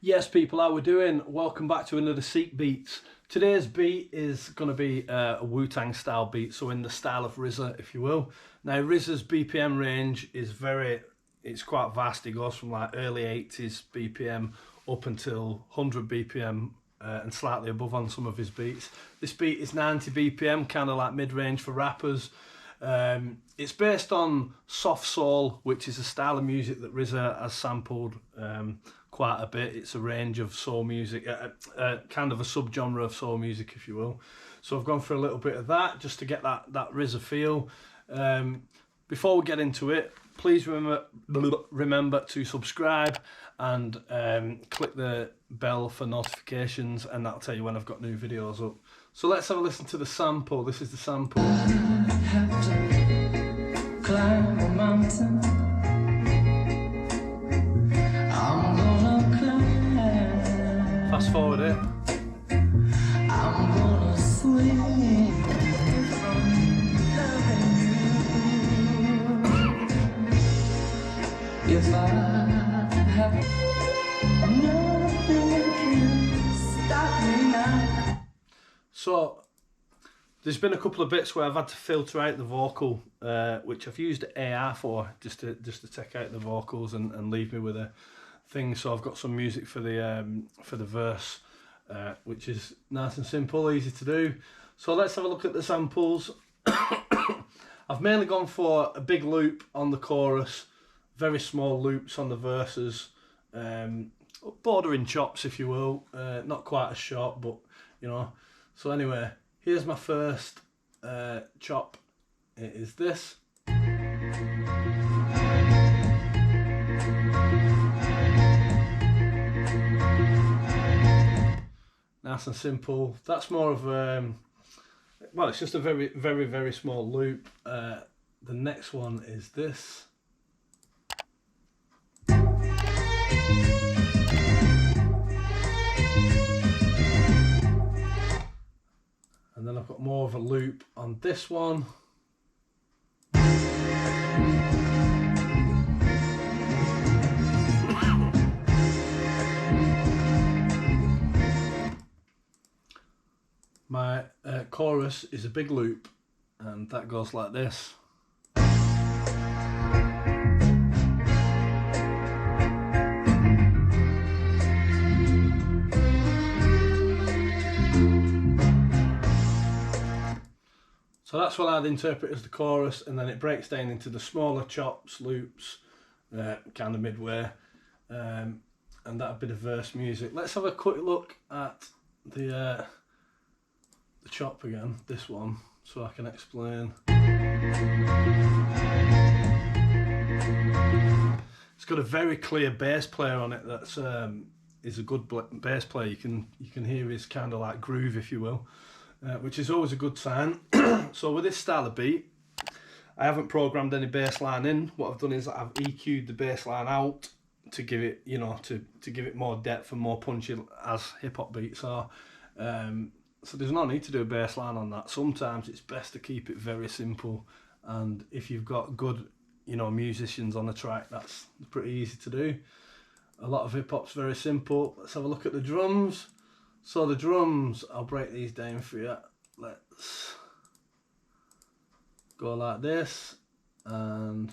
Yes people, how we doing? Welcome back to another Seek Beats. Today's beat is going to be a Wu-Tang style beat, so in the style of RZA, if you will. Now RZA's BPM range is it's quite vast. It goes from like early 80s BPM up until 100 BPM and slightly above on some of his beats. This beat is 90 BPM, kind of like mid-range for rappers. It's based on soft soul, which is a style of music that RZA has sampled quite a bit. It's a range of soul music, kind of a subgenre of soul music, if you will. So I've gone for a little bit of that just to get that RZA feel. Before we get into it, please remember to subscribe and click the bell for notifications, and that'll tell you when I've got new videos up. So let's have a listen to the sample. This is the sample. Have to climb a mountain. I'm gonna climb. Fast forward it. I'm gonna swing from loving you. If I have nothing can stop me now. So there's been a couple of bits where I've had to filter out the vocal, which I've used AR for, just to take out the vocals and leave me with a thing. So I've got some music for the verse, which is nice and simple, easy to do. So let's have a look at the samples. I've mainly gone for a big loop on the chorus, very small loops on the verses, bordering chops, if you will. Not quite as short, but you know. So anyway, here's my first chop. It is this. Nice and simple. That's more of well, it's just a very small loop. The next one is this. And then I've got more of a loop on this one. My chorus is a big loop, and that goes like this. So that's what I'd interpret as the chorus, and then it breaks down into the smaller chops, loops, kind of midway, and that bit of verse music. Let's have a quick look at the chop again, this one, so I can explain. It's got a very clear bass player on it. That's is a good bass player. You can hear his kind of like groove, if you will. Which is always a good sign. So with this style of beat, I haven't programmed any bass line in. What I've done is I've EQ'd the bass line out to give it, you know, to give it more depth and more punchy as hip hop beats are. So there's no need to do a bass line on that. Sometimes it's best to keep it very simple, and if you've got good, you know, musicians on the track, that's pretty easy to do. A lot of hip hop's very simple. Let's have a look at the drums. So the drums, I'll break these down for you. Let's go like this, and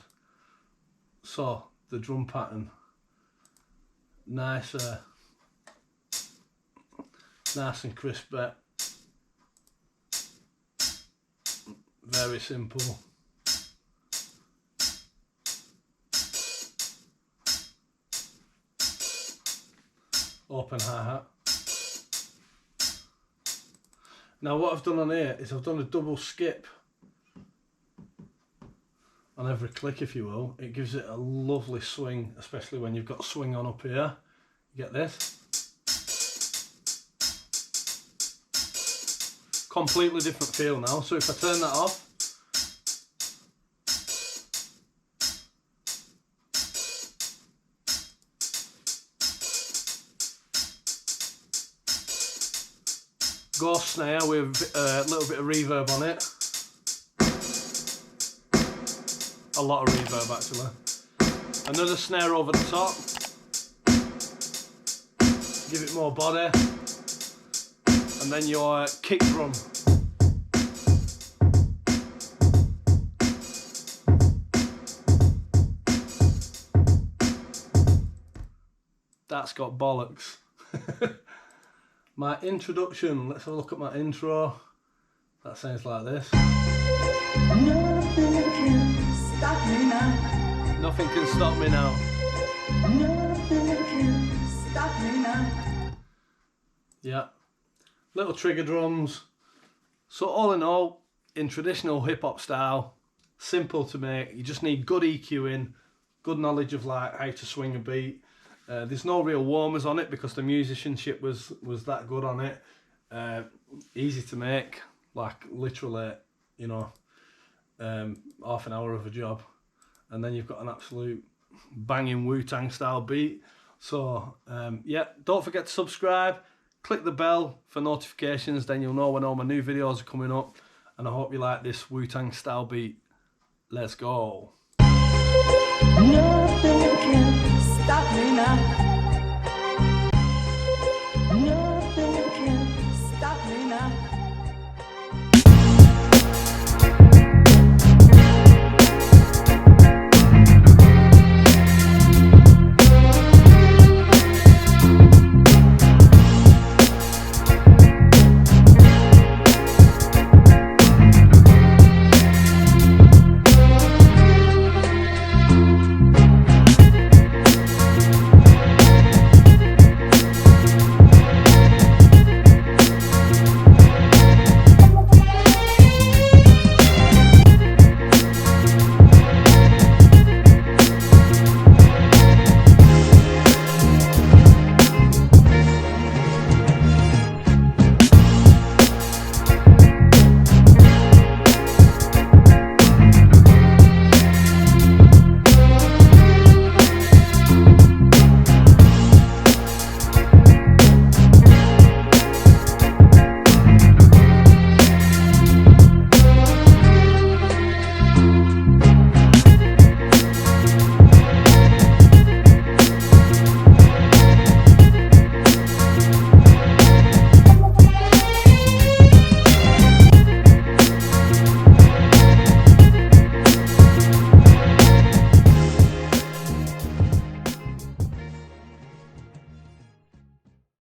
so the drum pattern, nice and crisp, very simple. Open hi-hat. Now what I've done on here is I've done a double skip on every click, if you will. It gives it a lovely swing, especially when you've got swing on up here. You get this? Completely different feel now. So if I turn that off, ghost snare with a little bit of reverb on it. A lot of reverb actually. Another snare over the top. to give it more body. And then your kick drum. That's got bollocks. My introduction, let's have a look at my intro. That sounds like this. Nothing can stop me now. Nothing can stop me now. Nothing can stop me now. Yeah. Little trigger drums. So all in all, in traditional hip hop style, simple to make. You just need good EQing, good knowledge of like how to swing a beat. There's no real warmers on it because the musicianship was that good on it. Easy to make, like literally, you know, half an hour of a job, and then you've got an absolute banging Wu-Tang style beat. So yeah, don't forget to subscribe, click the bell for notifications, then you'll know when all my new videos are coming up. And I hope you like this Wu-Tang style beat. Let's go. Nothing can stop me now.